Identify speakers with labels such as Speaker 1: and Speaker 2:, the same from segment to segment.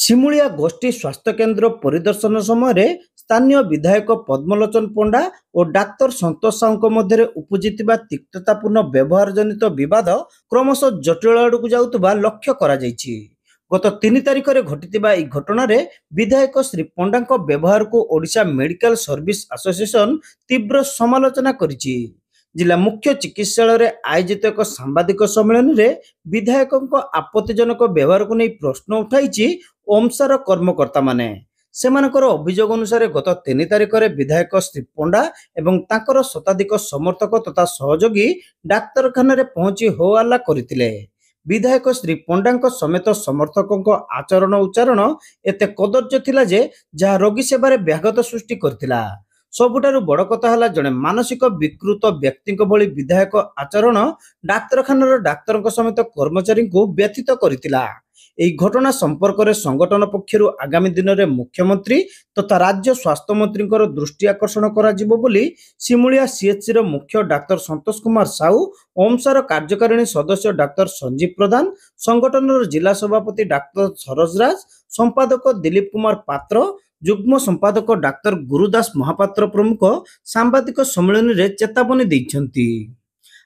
Speaker 1: सिमुलिया गोष्ठी स्वास्थ्य केन्द्र परिदर्शन समय स्थानीय विधायक पद्मलोचन पंडा और डाक्तर संतोष साहू मध्य उपजिता तिक्ततापूर्ण व्यवहार जनित विवाद क्रमश जटिल आड़क जाउतबा लक्ष्य करा जायछि। गत 3 तारिख में घटिथिबा ई घटना रे विधायक श्री पंडा व्यवहार को ओडिशा मेडिकल सर्विस एसोसिएशन तीव्र समालोचना करिछि। जिला मुख्य चिकित्सालय आयोजित एक सांबादिक सम्मेलन में विधायक आपत्तिजनक व्यवहार को नहीं प्रश्न उठाई ओमसार कर्मकर्ता माने। सेमानकर अभियोग अनुसार गत 3 तारिख में विधायक श्री पंडा एवं तांकर शताधिक समर्थक तथा सहयोगी डाक्तरखाना रे पहुंची हो हल्ला करथिले। विधायक श्री पंडा समेत समर्थकों आचरण उच्चारण एते कदर्य थिला जे जहा रोगी सेवारे व्याघात सृष्टि करथिला। सबुठारु बड़ कथा हला जने मानसिक विकृत व्यक्ति भली विधायक आचरण डाक्तरखानार डाक्तर समेत कर्मचारी को व्यथित करथिला। एही घटना संपर्क में संगठन पक्षरु आगामी दिन में मुख्यमंत्री तथा राज्य स्वास्थ्य मंत्री दृष्टि आकर्षण करा जिवो बोली सिमुलिया सीएचसी रो मुख्य डाक्तर संतोष कुमार साहू, ओमसार कार्यकारिणी सदस्य डाक्तर संजीव प्रधान, संगठन जिला सभापति डाक्तर सरोज राज, संपादक दिलीप कुमार पात्र, जुग्म संपादक डाक्तर गुरुदास महापात्र प्रमुख सांबादिक सम्मेलन में चेतावनी दैछंती।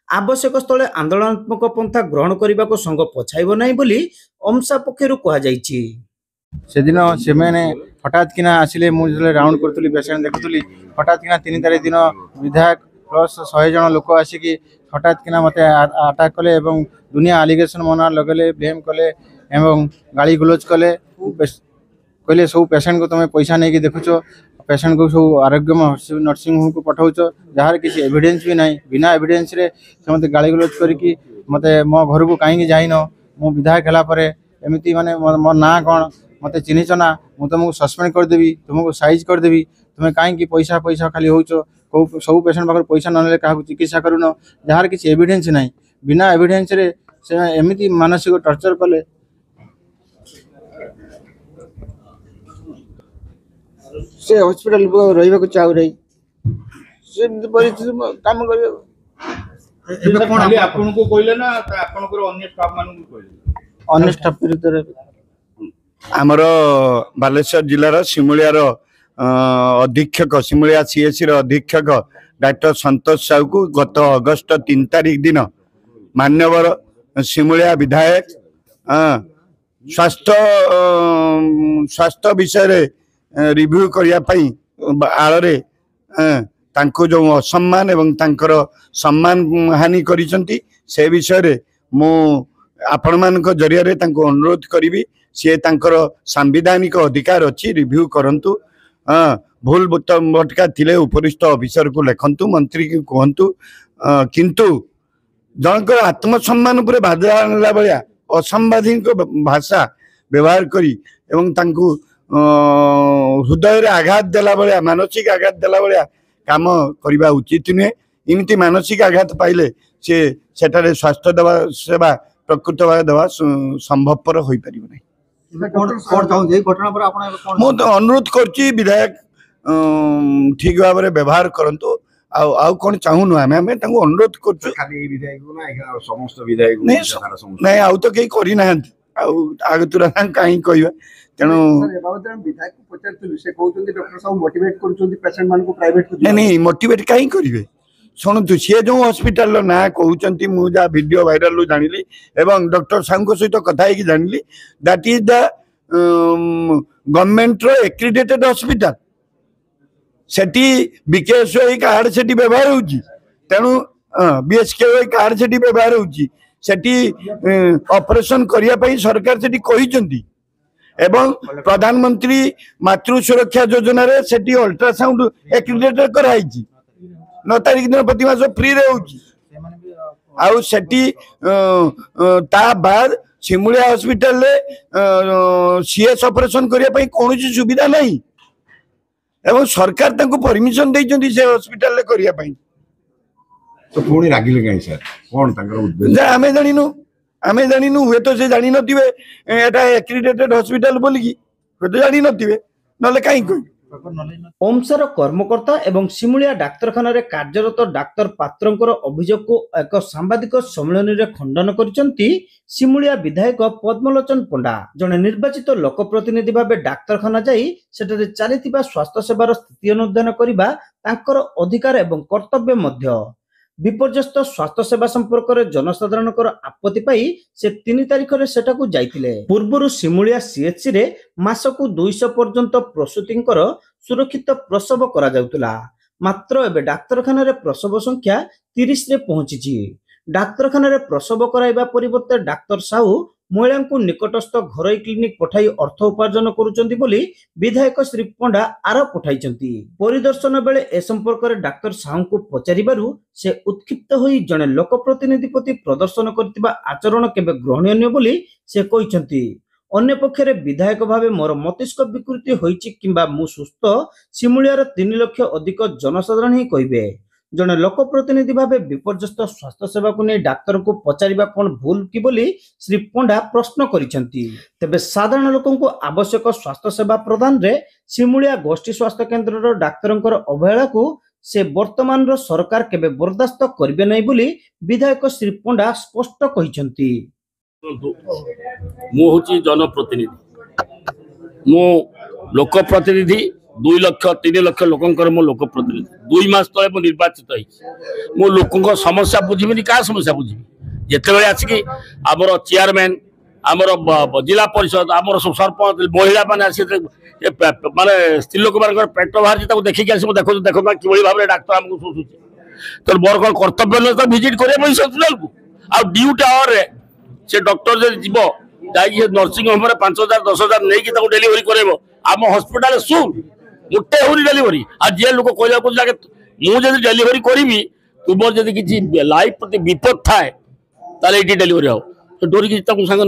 Speaker 1: आवश्यक स्थले आंदोलनात्मक पंथा ग्रहण करने को संघ पछाइब नहीं बोली ओमसा पक्षरु कहा जायछि।
Speaker 2: से दिन से मैंने हठात किना आसिले मुझे राउंड करथुली पेशेंट देखुथुली हठात किना 3 तारिख दिन विधायक प्लस 100 जन लोक आसिकी हठात किना मते अटैक कले एवं दुनिया एलिगेशन मना लगले ब्लेम कले एवं गाली गुलोज कले कहले सब पेशेंट को तुम पैसा नहीं देखुच पेशेंट को सब आरोग्य नर्सिंग होम को पठाऊच जार किसी एविडेंस भी नहीं बिना एविडेंस रे से मते गाली गुलोज करके मते मो घर को कहीं जाइन मो विधायक हला परे एमती माने मो ना कौन मते चिन्हिच ना मु तुमको सस्पेंड करदेवी तुमको साइज करदेवी तुम्हें कहीं पैसा पैसा खाली हो सब पेशेंट पाखर पैसा ना क्या चिकित्सा करून जार किसी एविडेंस नहीं बिना एविडेंस रे से एमती मानसिक टर्चर कले। से हॉस्पिटल रहिबा को चाहू रही से परिस्थिति काम कर
Speaker 3: एबे कोन खाली आपन को कहले ना आपन को अन्य स्टाफ मानु को कहले
Speaker 2: अन्य स्टाफ विरुद्ध
Speaker 4: आमर बालेश्वर जिलार सिमुलियार अधीक्षक सिमुलिया सीएससी अधीक्षक डॉक्टर संतोष साहू को गत अगस्त 3 तारिख दिन मान्यवर सिमुलिया विधायक स्वास्थ्य विषय रिव्यू करने आड़े तांको जो असम्मान एवं तांकर सम्मान हानि करिसंती से विषय मु आपण मानक जरिया तांको अनुरोध करी सी तांकर सांविधानिक अधिकार अच्छी रिव्यू करंतु भूल भटका थिले उपरिस्थ ऑफिसर को लेखंतु मंत्री को कहंतु किंतु जनकर आत्मसम्मान उपर बाधा आनला बलिया असंवादिक भाषा व्यवहार करी एवं तांको हृदय रे आघात देला बलिया मानसिक आघात देला बलिया काम करबा उचित नुहे। इमती मानसिक आघात पाइले से सेठारे स्वास्थ्य दवा सेवा प्रकृत भाव दवा संभवपर होई परिबो नै। मु तो अनुरोध करची विधायक ठीक भाव में व्यवहार करंतु आउ कौन चाहूनु आमे अनुरोध कर
Speaker 3: खाली विधायक ना समस्त विधायक
Speaker 4: नहीं आउ तो कहीं करी ना आग तुरा कहीं कहवा तेणु नहीं मोटिवेट कहीं करेंगे शुणु सी जो हॉस्पिटल ना कहते मुझे वीडियो वायरल जानिली एवं डॉक्टर साहू सहित कथा जानिली दैट इज द गवर्नमेंट रो एक्रीडेटेड हॉस्पिटल सेठी बीकेएसवाई कार्ड सेठी व्यवहार होची तेणु बीएसकेवाई कार्ड सेठी व्यवहार होची सेठी ऑपरेशन करिया पई सरकार सेठी कहिसंती एवं प्रधानमंत्री मातृ सुरक्षा योजना रे सेठी अल्ट्रासाउंड एक्रीडेटेड कराई 9 तारिख दिन प्रति मास फ्री रे होची आउ सेठी ता बाद सिमुलिया हॉस्पिटल ले सीएस ऑपरेशन करिया पई कोनोसी सुविधा नहीं एवं सरकार तांको परमिशन दैचंती से हॉस्पिटल ले करिया पई
Speaker 3: तो पुणी रागिले काई सर कोन तांकर उद्देश्य आमे जानिनु हुए तो से जानि नथिबे एटा एक्रीडेटेड हॉस्पिटल बोली की हुए तो जानि नथिबे नले काई कोइ
Speaker 1: ओमसार कर्मकर्ता एवं सिमुलिया डाक्तरखाना कार्यरत डाक्तर पात्रंकर अभियोग को एक सांबादिक सम्मेलन में खंडन करिसेंती सिमुलिया विधायक पद्मलोचन पंडा। जड़े निर्वाचित लोकप्रतिनिधि भाव डाक्तरखाना जाई सेठारे चलीथिबा स्वास्थ्य सेवार स्थिति अनुधान करबा तांकर अधिकार एवं कर्तव्य मध्य। विपर्यस्त स्वास्थ्य सेवा संपर्क में जनसाधारण आपत्ति पाई से 3 तारिख में सेठाकू जाइतिले। पूर्वरु सिमुलिया सीएचसी रे मासकू 200 पर्यंत प्रसूतिंकर सुरक्षित प्रसव करा जाउतला। मात्र एबे डाक्तरखाना रे प्रसव संख्या 30 रे पहुंची। डाक्तरखाना रे प्रसव कराइबा परिवर्ते डाक्तर साहू महिला को निकटस्थ घरोई क्लिनिक पठाई अर्थ उपार्जन करुचंती बोली विधायक श्री पंडा आरोप उठाइचंती। परिदर्शन बेले ए संपर्क में डाक्तर साहू को पचारिबारु से उत्क्षिप्त होई जने लोकप्रतिनिधि प्रति प्रदर्शन करथिबा आचरण केबे ग्रहणीय बोली से कहिचंती। अन्य पक्षरे विधायक भावे मोर मस्तिष्क विकृति होईची किंबा मु सुस्थ सिमुलियार 3 लाख अधिक जनसाधारण ही कहिबे। जने लोकप्रतिनिधि भावे विपर्यस्त स्वास्थ्य सेवा को नहीं डाक्तर को पचारिबा कोन भूल कि बोली श्री पंडा प्रश्न करिसेंती। तेबे साधारण लोकन को आवश्यक स्वास्थ्य सेवा प्रदान रे सिमुलिया गोष्ठी स्वास्थ्य केन्द्र रो डाक्तरंकर अवहेला को से वर्तमान रो सरकार केबे बर्दाश्त करिबे नै बोली विधायक श्री पंडा स्पष्ट कहिसेंती।
Speaker 5: मु होची जनप्रतिनिधि, मु लोकप्रतिनिधि 2 लाख 3 लाख लोकंकर मो लोकप्रतिनिधि। 2 मास तले मु निर्वाचित होई मो लोकंक समस्या बुझिबिनी का समस्या बुझिबी। जेतेबेले आछि आमर चेयरमैन आमर जिला परिषद आमर सरपंच महिला माने आसी माने स्त्री लोक मानकर पेट बाहर ताको देखि के आसी देखो देखो कि बळी भाबरे डाक्टर हमको सोसुची। तो मोर कोन कर्तव्य न तो विजिट करे पई हॉस्पिटल को आ ड्यूटी आवर रे से डॉक्टर जे जीवो जाई नर्सिंग होम रे 5000 10000 नै कि ताको डिलीवरी करेबो। आम हॉस्पिटल सुन मोटे होनी डिलीवरी आ जे लोक कहला को लागे मु जदी डिलीवरी करिवि तुमर जदी किछि लाइफ प्रति विपद थाए ताले इटी डिलीवरी हो तो डोरी कि ताको संग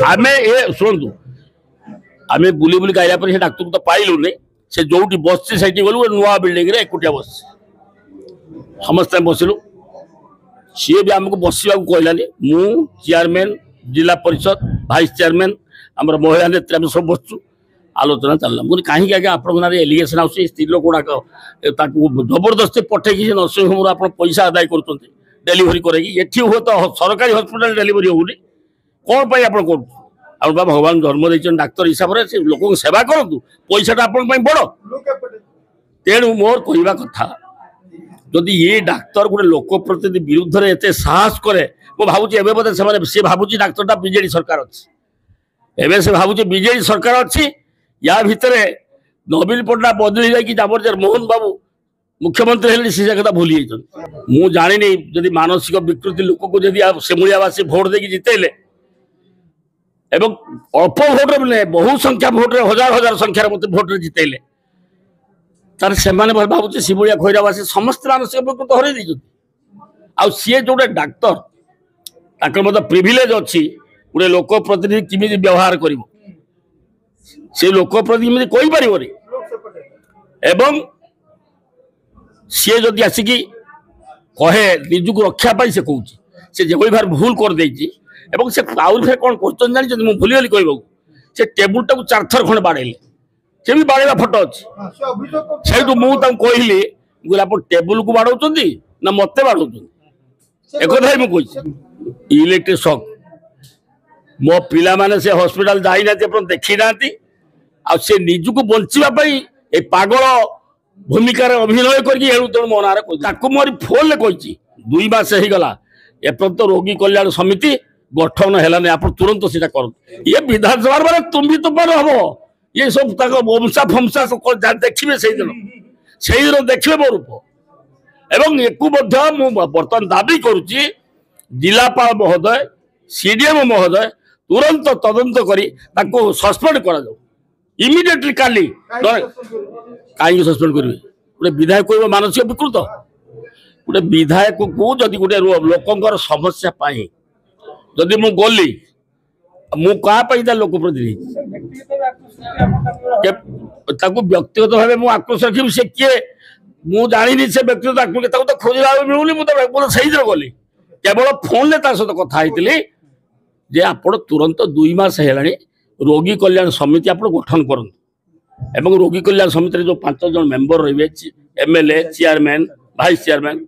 Speaker 5: आमे ए सुनतु आमे बुली बुली गाइला पर से डाक्टर को तो पाइलु नै से जोटी बसछि सेठी गलु नुवा बिल्डिंग रे एकुटिया बस समस्त बसिलु सी भी हमको बसवा को कहलानी मु चेयरमैन जिला परिषद भाइस चेयरमैन आमर महिला नेत्री आम सब बसचु आलोचना चलला मुझे कहीं आगे आप एलिगेसन आस स्त्री लोक गुड़ाक जबरदस्ती पठेकी नर्सिंग होम आप पैसा आदाय कर डेलीवरी करेगी हुए तो सरकारी हॉस्पिटल डेलीवरी होनी कौन पाई आप भगवान जन्म देते डाक्तर हिसाब से लोक सेवा करूँ पैसा आप बड़ तेणु मोर कहवा कथा जदि ये डाक्तर गोटे लोकप्रतिनिधि विरुद्ध में एत साहस करे मु भावुची एबे बोधे से भावुची डाक्तरटा बीजेडी सरकार अच्छी एबे से भावुची बीजेडी सरकार अच्छी या भितर नवीन पट्टनायक बदली जाकर मोहन बाबू मुख्यमंत्री हेले से कथा भूली मु जानी जदि मानसिक विकृति लोक को जदि सेमुलियावासी भोट देकी जितेले एवं अल्प भोट रे बहु संख्या भोट रे हजार हजार संख्यार मत भोट रे जितेले तार से भावुचे सिमुलिया खैरावासी समस्त मानसिक विकृत हर आ सी जो डाक्तर प्रिविलेज अच्छी गोटे लोक प्रतिनिधि किमी व्यवहार कर से लोक प्रतिनिधि कही पारे एवं सी जदि आसिक कहे निजुक रक्षापी से कौन से जो भार भूल कर देछि एवं से आउर फेर कौन कर जानी मुझे भूली गली कहूँ से टेबुल टाक 4 थर खंड बाड़ेले से भी बाड़ेवा फोटो अच्छी से कहली आप टेबुल को बाड़ौं ना मत बाड़ौं एक मुझे इलेक्ट्रिक शॉक मो पिला माने से हॉस्पिटल जाई ना देखी ना से निजुक बचापी ए पागल भूमिकार अभिनय कर मो ना मोर फोन में कही 2 मास हो गला एपर्यंत रोगी कल्याण समिति गठन है आप तुरंत सीटा कर ये विधानसभा माने तुम भी तुम हम ये सब वंशा फमसा देखिए से दिन देखिए मो रूप एवं एकू बर्तमान दाबी करुच्ची जिलापाल महोदय सीडीएम महोदय तुरंत तदंत करी सस्पेंड कर इमिडिएटली काली कहीं सस्पेंड करेंगे गोटे विधायक कह मानसिक विकृत गोटे विधायक को जदि गोटे लोकंर समस्या पाई जदि मु गली मु क्या लोक प्रतिनिधि व्यक्तिगत भाव मुझे आक्रोश रखी से किए मु जानी से व्यक्तिगत आक्रोश तो खोजला मिलूनी मुझे सही गली केवल फोन में सहित कथी जे आप तुरंत 2 मास है रोगी कल्याण समिति आप गठन करूँ एवं रोगी कल्याण समिति जो 5 जन मेंबर रही एमएलए चेयरमैन भाइस चेयरमैन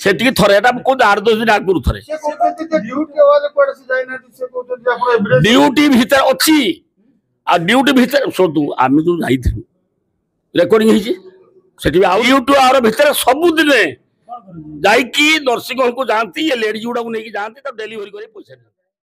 Speaker 5: से थरे कौन 8-10 दिन आगुरी थरे ड्यूटी भितर अच्छी आ ड्यूटी भितर शुणु आम जो जाइलु रेकर्डिंग ड्यूटी आर भितर सबुदिन जाकि नर्सिंग होम को जाती ये लेडीज गुड़ा को लेकिन जाती डेलीवरी कर पैसा